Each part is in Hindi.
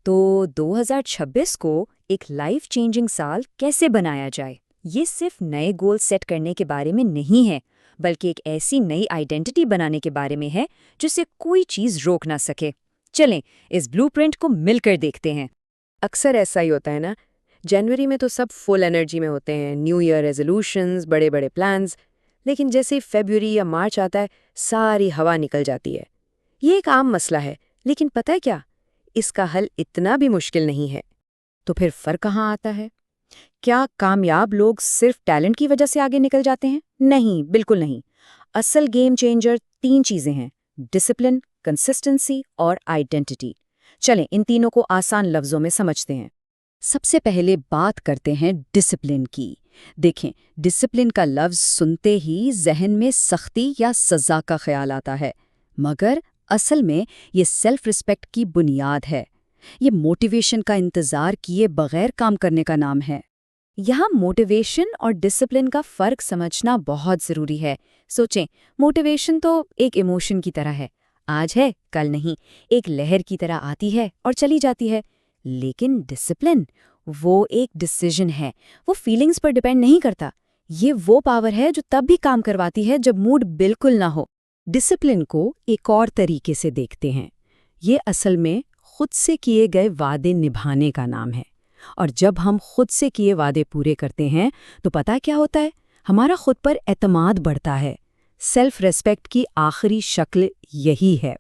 तो 2026 को एक लाइफ चेंजिंग साल कैसे बनाया जाए, ये सिर्फ नए गोल सेट करने के बारे में नहीं है, बल्कि एक ऐसी नई आइडेंटिटी बनाने के बारे में है जिसे कोई चीज रोक ना सके। चलें, इस ब्लूप्रिंट को मिलकर देखते हैं। अक्सर ऐसा ही होता है ना। जनवरी में तो सब फुल एनर्जी में होते हैं, न्यू ईयर रेजोल्यूशंस, बड़े बड़े प्लान्स। लेकिन जैसे ही फरवरी या मार्च आता है, सारी हवा निकल जाती है। ये एक आम मसला है, लेकिन पता है क्या, इसका हल इतना भी मुश्किल नहीं है। तो फिर फर्क कहाँ आता है? क्या कामयाब लोग सिर्फ टैलेंट की वजह से आगे निकल जाते हैं? नहीं, बिल्कुल नहीं। असल गेम चेंजर 3 चीजें हैं: डिसिप्लिन, कंसिस्टेंसी और आइडेंटिटी। चलें, इन तीनों को आसान लफ्जों में समझते हैं। सबसे पहले बात करते हैं डिसिप्लिन की। देखें, डिसिप्लिन का लफ्ज सुनते ही जहन में सख्ती या सजा का ख्याल आता है, मगर असल में ये सेल्फ रिस्पेक्ट की बुनियाद है। ये मोटिवेशन का इंतजार किए बगैर काम करने का नाम है। यहाँ मोटिवेशन और डिसिप्लिन का फर्क समझना बहुत जरूरी है। सोचें, मोटिवेशन तो एक इमोशन की तरह है, आज है कल नहीं, एक लहर की तरह आती है और चली जाती है। लेकिन डिसिप्लिन, वो एक डिसीजन है, वो फीलिंग्स पर डिपेंड नहीं करता। ये वो पावर है जो तब भी काम करवाती है जब मूड बिल्कुल ना हो। डिसिप्लिन को एक और तरीके से देखते हैं। ये असल में खुद से किए गए वादे निभाने का नाम है। और जब हम खुद से किए वादे पूरे करते हैं तो पता क्या होता है? हमारा खुद पर एतमाद बढ़ता है। सेल्फ रेस्पेक्ट की आखिरी शक्ल यही है।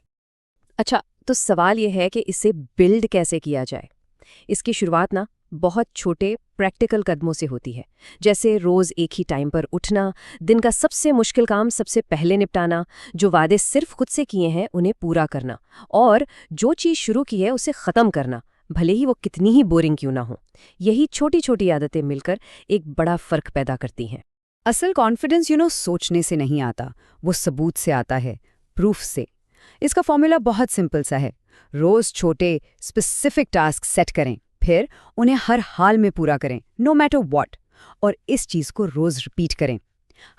अच्छा, तो सवाल यह है कि इसे बिल्ड कैसे किया जाए। इसकी शुरुआत ना बहुत छोटे प्रैक्टिकल कदमों से होती है, जैसे रोज एक ही टाइम पर उठना, दिन का सबसे मुश्किल काम सबसे पहले निपटाना, जो वादे सिर्फ खुद से किए हैं उन्हें पूरा करना, और जो चीज शुरू की है उसे खत्म करना, भले ही वो कितनी ही बोरिंग क्यों ना हो। यही छोटी छोटी आदतें मिलकर एक बड़ा फर्क पैदा करती हैं। असल कॉन्फिडेंस सोचने से नहीं आता, वो सबूत से आता है, प्रूफ से। इसका फॉर्मूला बहुत सिंपल सा है। रोज छोटे स्पेसिफिक टास्क सेट करें, फिर उन्हें हर हाल में पूरा करें, नो मैटर व्हाट। और इस चीज को रोज रिपीट करें।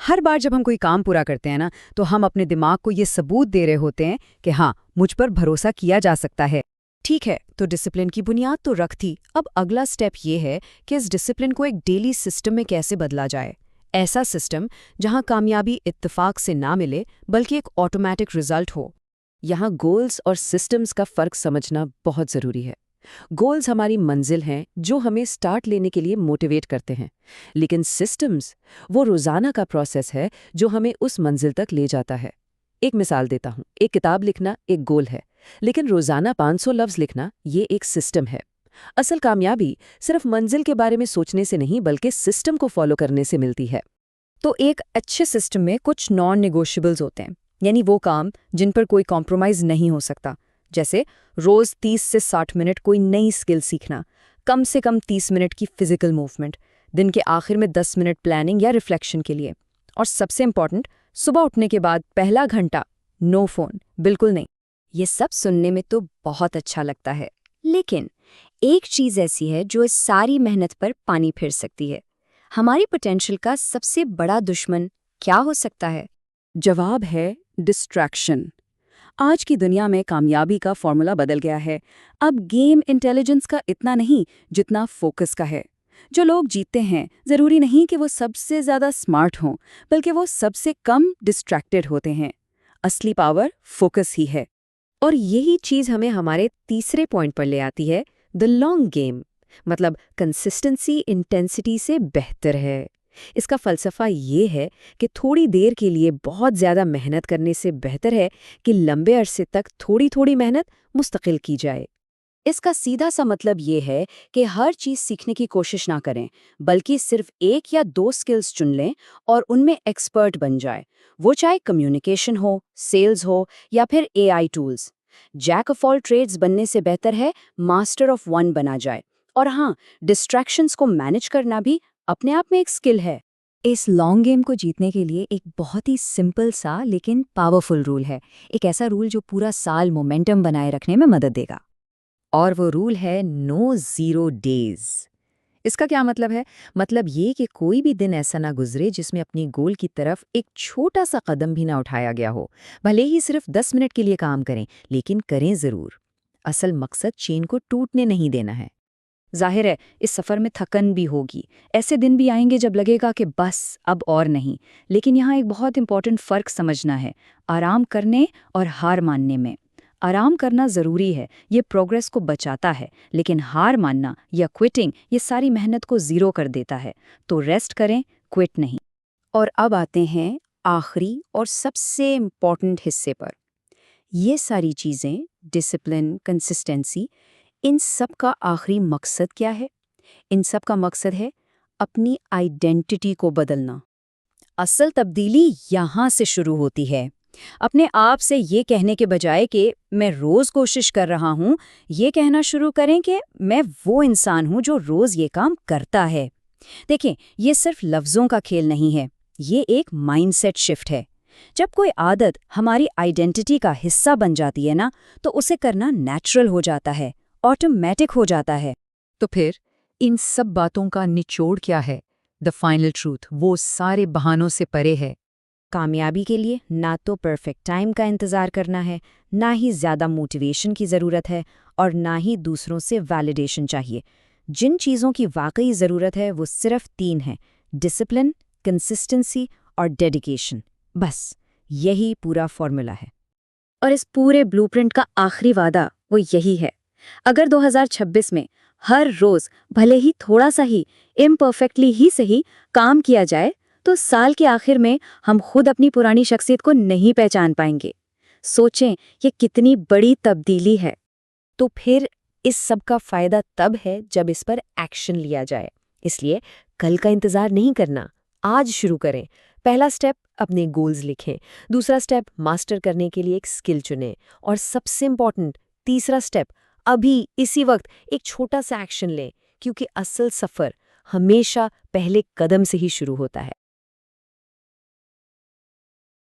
हर बार जब हम कोई काम पूरा करते हैं ना, तो हम अपने दिमाग को ये सबूत दे रहे होते हैं कि हाँ, मुझ पर भरोसा किया जा सकता है। ठीक है, तो डिसिप्लिन की बुनियाद तो रख थी। अब अगला स्टेप ये है कि इस डिसिप्लिन को एक डेली सिस्टम में कैसे बदला जाए। ऐसा सिस्टम जहां कामयाबी इत्तेफाक से ना मिले, बल्कि एक ऑटोमेटिक रिजल्ट हो। यहाँ गोल्स और सिस्टम्स का फर्क समझना बहुत ज़रूरी है। गोल्स हमारी मंजिल हैं जो हमें स्टार्ट लेने के लिए मोटिवेट करते हैं, लेकिन सिस्टम्स वो रोज़ाना का प्रोसेस है जो हमें उस मंजिल तक ले जाता है। एक मिसाल देता हूँ, एक किताब लिखना एक गोल है, लेकिन रोज़ाना 500 लफ्ज़ लिखना ये एक सिस्टम है। असल कामयाबी सिर्फ मंजिल के बारे में सोचने से नहीं, बल्कि सिस्टम को फॉलो करने से मिलती है। तो एक अच्छे सिस्टम में कुछ नॉन नेगोशिएबल्स होते हैं, यानी वो काम जिन पर कोई कॉम्प्रोमाइज़ नहीं हो सकता। जैसे रोज़ 30 से 60 मिनट कोई नई स्किल सीखना, कम से कम 30 मिनट की फिजिकल मूवमेंट, दिन के आखिर में 10 मिनट प्लानिंग या रिफ्लेक्शन के लिए। और सबसे इम्पॉर्टेंट, सुबह उठने के बाद पहला घंटा नो फ़ोन, बिल्कुल नहीं। ये सब सुनने में तो बहुत अच्छा लगता है, लेकिन एक चीज़ ऐसी है जो इस सारी मेहनत पर पानी फिर सकती है। हमारी पोटेंशियल का सबसे बड़ा दुश्मन क्या हो सकता है? जवाब है डिस्ट्रैक्शन। आज की दुनिया में कामयाबी का फॉर्मूला बदल गया है। अब गेम इंटेलिजेंस का इतना नहीं जितना फोकस का है। जो लोग जीतते हैं, जरूरी नहीं कि वो सबसे ज्यादा स्मार्ट हों, बल्कि वो सबसे कम डिस्ट्रैक्टेड होते हैं। असली पावर फोकस ही है। और यही चीज हमें हमारे तीसरे पॉइंट पर ले आती है, द लॉन्ग गेम। मतलब कंसिस्टेंसी इंटेंसिटी से बेहतर है। इसका फलसफा ये है कि थोड़ी देर के लिए बहुत ज़्यादा मेहनत करने से बेहतर है कि लंबे अरसे तक थोड़ी थोड़ी मेहनत मुस्तकिल की जाए। इसका सीधा सा मतलब ये है कि हर चीज़ सीखने की कोशिश ना करें, बल्कि सिर्फ 1 या 2 स्किल्स चुन लें और उनमें एक्सपर्ट बन जाए। वो चाहे कम्युनिकेशन हो, सेल्स हो या फिर AI tools. Jack of all trades बनने से बेहतर है मास्टर ऑफ वन बना जाए। और हाँ, डिस्ट्रैक्शंस को मैनेज करना भी अपने आप में एक स्किल है। इस लॉन्ग गेम को जीतने के लिए एक बहुत ही सिंपल सा लेकिन पावरफुल रूल है। एक ऐसा रूल जो पूरा साल मोमेंटम बनाए रखने में मदद देगा। और वो रूल है नो ज़ीरो डेज। इसका क्या मतलब है? मतलब ये कि कोई भी दिन ऐसा ना गुजरे जिसमें अपनी गोल की तरफ एक छोटा सा कदम भी ना उठाया गया हो। भले ही सिर्फ 10 मिनट के लिए काम करें, लेकिन करें ज़रूर। असल मकसद चेन को टूटने नहीं देना है। जाहिर है इस सफ़र में थकन भी होगी, ऐसे दिन भी आएंगे जब लगेगा कि बस अब और नहीं। लेकिन यहाँ एक बहुत इंपॉर्टेंट फ़र्क समझना है, आराम करने और हार मानने में। आराम करना ज़रूरी है, ये प्रोग्रेस को बचाता है, लेकिन हार मानना या क्विटिंग ये सारी मेहनत को ज़ीरो कर देता है। तो रेस्ट करें, क्विट नहीं। और अब आते हैं आखिरी और सबसे इम्पॉर्टेंट हिस्से पर। ये सारी चीज़ें, डिसिप्लिन, कंसिस्टेंसी, इन सब का आखिरी मकसद क्या है? इन सब का मकसद है अपनी आइडेंटिटी को बदलना। असल तब्दीली यहाँ से शुरू होती है। अपने आप से ये कहने के बजाय कि मैं रोज़ कोशिश कर रहा हूँ, ये कहना शुरू करें कि मैं वो इंसान हूँ जो रोज़ ये काम करता है। देखें, ये सिर्फ लफ्ज़ों का खेल नहीं है, ये एक माइंडसेट शिफ्ट है। जब कोई आदत हमारी आइडेंटिटी का हिस्सा बन जाती है ना, तो उसे करना नेचुरल हो जाता है, ऑटोमेटिक हो जाता है। तो फिर इन सब बातों का निचोड़ क्या है? द फाइनल ट्रूथ वो सारे बहानों से परे है। कामयाबी के लिए ना तो परफेक्ट टाइम का इंतज़ार करना है, ना ही ज़्यादा मोटिवेशन की ज़रूरत है, और ना ही दूसरों से वैलिडेशन चाहिए। जिन चीज़ों की वाकई ज़रूरत है वो सिर्फ 3 हैं: डिसिप्लिन, कंसिस्टेंसी और डेडिकेशन। बस यही पूरा फॉर्मूला है। और इस पूरे ब्लूप्रिंट का आखिरी वादा वो यही है। अगर 2026 में हर रोज भले ही थोड़ा सा ही, इम्परफेक्टली ही सही, काम किया जाए, तो साल के आखिर में हम खुद अपनी पुरानी शख्सियत को नहीं पहचान पाएंगे। सोचें, ये कितनी बड़ी तब्दीली है। तो फिर इस सब का फायदा तब है जब इस पर एक्शन लिया जाए। इसलिए कल का इंतजार नहीं करना, आज शुरू करें। पहला स्टेप, अपने गोल्स लिखें। दूसरा स्टेप, मास्टर करने के लिए एक स्किल चुनें। और सबसे इम्पॉर्टेंट, तीसरा स्टेप, अभी इसी वक्त एक छोटा सा एक्शन लें, क्योंकि असल सफ़र हमेशा पहले कदम से ही शुरू होता है।